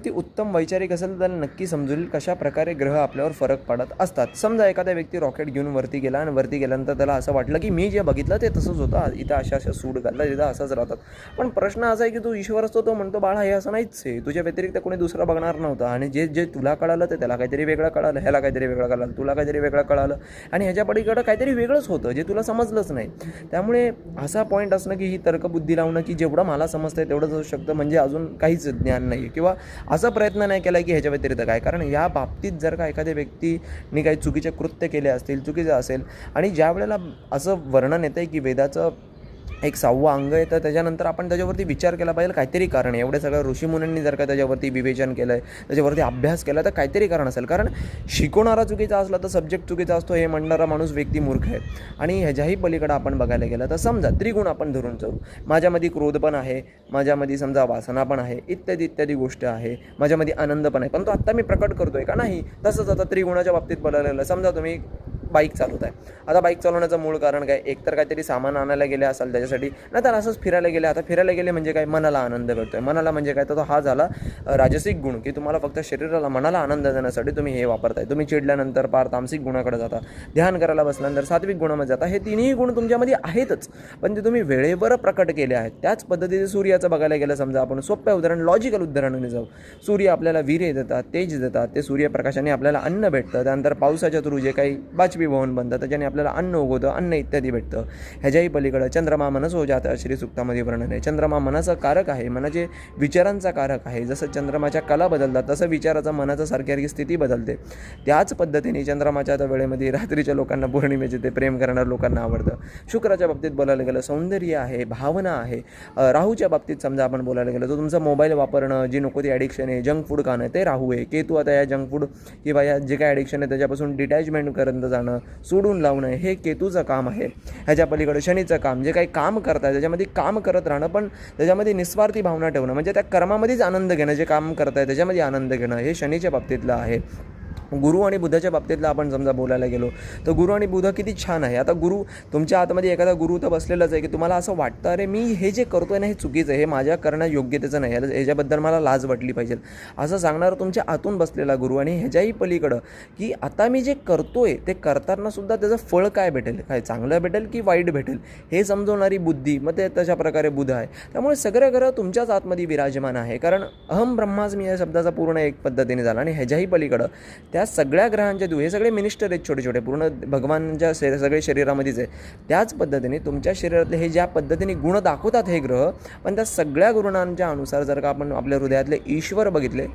व्यक्ती उत्तम वैचारिक असेल तर त्याला नक्की समजेल कशा प्रकारे ग्रह आपल्यावर फरक पडत असतात. समजा एखादा व्यक्ती रॉकेट घेऊन वरती गेला आणि वरती गेल्यानंतर त्याला असं वाटलं की मी जे बघितलं ते तसंच होतं, इथं अशा अशा सूट घालतात, इथं असंच राहतात. पण प्रश्न असा आहे की तू ईश्वर असतो, तो म्हणतो बाळा हे असं नाहीच आहे, तुझ्या व्यतिरिक्त कोणी दुसरा बघणार नव्हता. आणि जे जे तुला कळालं ते त्याला काहीतरी वेगळं कळालं, ह्याला काहीतरी वेगळं कळालं, तुला काहीतरी वेगळं कळालं आणि ह्याच्या पलीकडं काहीतरी वेगळंच होतं जे तुला समजलंच नाही. त्यामुळे असा पॉईंट असणं की ही तर्कबुद्धी लावणं की जेवढं मला समजतंय तेवढंच असू शकतं, म्हणजे अजून काहीच ज्ञान नाही किंवा असा प्रयत्न नाही केला की ह्याच्या व्यतिरिक्त काय. कारण या बाबतीत जर का एखाद्या व्यक्तीने काही चुकीचे कृत्य केले असतील, चुकीचं असेल आणि ज्या वेळेला असं वर्णन येतं आहे की वेदाचं एक 6वं अंग आहे, तर त्याच्यानंतर आपण त्याच्यावरती विचार केला पाहिजे काहीतरी कारण आहे. एवढ्या सगळ्या ऋषीमुनींनी जर का त्याच्यावरती विवेचन केलं आहे, त्याच्यावरती अभ्यास केला तर काहीतरी कारण असेल. कारण शिकवणारा चुकीचा असला तर सब्जेक्ट चुकीचा असतो हे म्हणणारा माणूस व्यक्ती मूर्ख आहे. आणि ह्याच्याही पलीकडं आपण बघायला गेलं तर समजा त्रिगुण आपण धरून जाऊ, माझ्यामध्ये क्रोध पण आहे, माझ्यामध्ये समजा वासना पण आहे, इत्यादी इत्यादी गोष्ट आहे, माझ्यामध्ये आनंद पण आहे, पण तो आत्ता मी प्रकट करतोय का नाही. तसंच आता त्रिगुणाच्या बाबतीत बोलायला गेलं, समजा तुम्ही बाईक चालवत आहे. आता बाईक चालवण्याचं मूळ कारण काय, एकतर काहीतरी सामान आणायला गेले असाल त्याच्यासाठी, नाही तर असंच फिरायला गेले. आता फिरायला गेले म्हणजे काय, मनाला आनंद भेटतोय. मनाला म्हणजे काय, तर हा झाला राजसिक गुण की तुम्हाला फक्त शरीराला मनाला आनंद देण्यासाठी तुम्ही हे वापरताय. तुम्ही चिडल्यानंतर पार तामसिक गुणाकडे जाता, ध्यान करायला बसल्यानंतर सात्विक गुणामध्ये जाता. हे तिन्ही गुण तुमच्यामध्ये आहेतच, पण ते तुम्ही वेळेवर प्रकट केले आहेत. त्याच पद्धतीने सूर्याचं बघायला गेलं, समजा आपण सोप्या उदाहरण, लॉजिकल उदाहरणाने जाऊ. सूर्य आपल्याला वीर्य देतात, तेज देतात, ते सूर्यप्रकाशाने आपल्याला अन्न भेटतं. त्यानंतर पावसाच्या थ्रू जे काही बाष्पीभवन बनतं त्याच्याने आपल्याला अन्न उगवतं, अन्न इत्यादी भेटतं. ह्याच्याही पलीकडं चंद्रमा मनसो जात श्री सुक्तामध्ये वर्णन आहे. चंद्रमा मनाचा कारक आहे, मनाचे विचारांचा कारक आहे. जसं चंद्रमाच्या कला बदलतात तसं विचाराचा मनाचा सारखी सारखी बदलते. त्याच पद्धतीने चंद्रमाच्या वेळेमध्ये रात्रीच्या लोकांना पौर्णिमेचे ते प्रेम करणाऱ्या लोकांना आवडतं. शुक्राच्या बाबतीत बोलायला गेलं सौंदर्य आहे, भावना आहे. राहूच्या बाबतीत समजा आपण बोलायला गेलं तर तुमचा मोबाईल वापरणं, जी नको ती ॲडिक्शन आहे, जंक फूड खाणं, ते राहू आहे. केतू आता या जंक फूड किंवा या जे काय ॲडिक्शन आहे त्याच्यापासून डिटॅचमेंट करत जाणं, सोडून लावणं, हे केतूचं काम आहे. ह्याच्या पलीकडे शनीचं काम, जे काही काम करताय त्याच्यामध्ये काम करत राहणं, पण त्याच्यामध्ये निस्वार्थी भावना ठेवणं, म्हणजे त्या कर्मामध्येच आनंद घेणं, जे काम करताय त्याच्यामध्ये आनंद घेणं, हे शनीच्या बाबतीतलं आहे. गुरु आणि बुधाच्या बाबतीतला आपण समजा बोलायला गेलो तर गुरु आणि बुध किती छान आहे. आता गुरु तुमच्या आतमध्ये एखादा गुरु तर बसलेलाच आहे की तुम्हाला असं वाटतं अरे मी हे जे करतोय ना हे चुकीचं आहे, हे माझ्या करण्या योग्यतेचं नाही, ह्याच्याबद्दल मला लाज वाटली पाहिजे असं सांगणारं तुमच्या आतून बसलेला गुरु. आणि ह्याच्याही पलीकडं की आता मी जे करतोय ते करताना सुद्धा त्याचं फळ काय भेटेल, काय चांगलं भेटेल की वाईट भेटेल हे समजवणारी बुद्धी, मग ते तशा प्रकारे बुध आहे. त्यामुळे सगळं ग्रह तुमच्याच आतमध्ये विराजमान आहे. कारण अहम ब्रह्मास्मी या शब्दाचा पूर्ण एक पद्धतीने झाला. आणि ह्याच्याही पलीकडं त्या सगळ्या ग्रहांचे हे सगळे मिनिस्टर आहेत, छोटे छोटे, पूर्ण भगवानच्या सगळे शरीरामध्येच आहे. त्याच पद्धतीने तुमच्या शरीरातले हे ज्या पद्धतीने गुण दाखवतात हे ग्रह, पण त्या सगळ्या गुणांच्या अनुसार जर का आपण आपल्या हृदयातले ईश्वर बघितले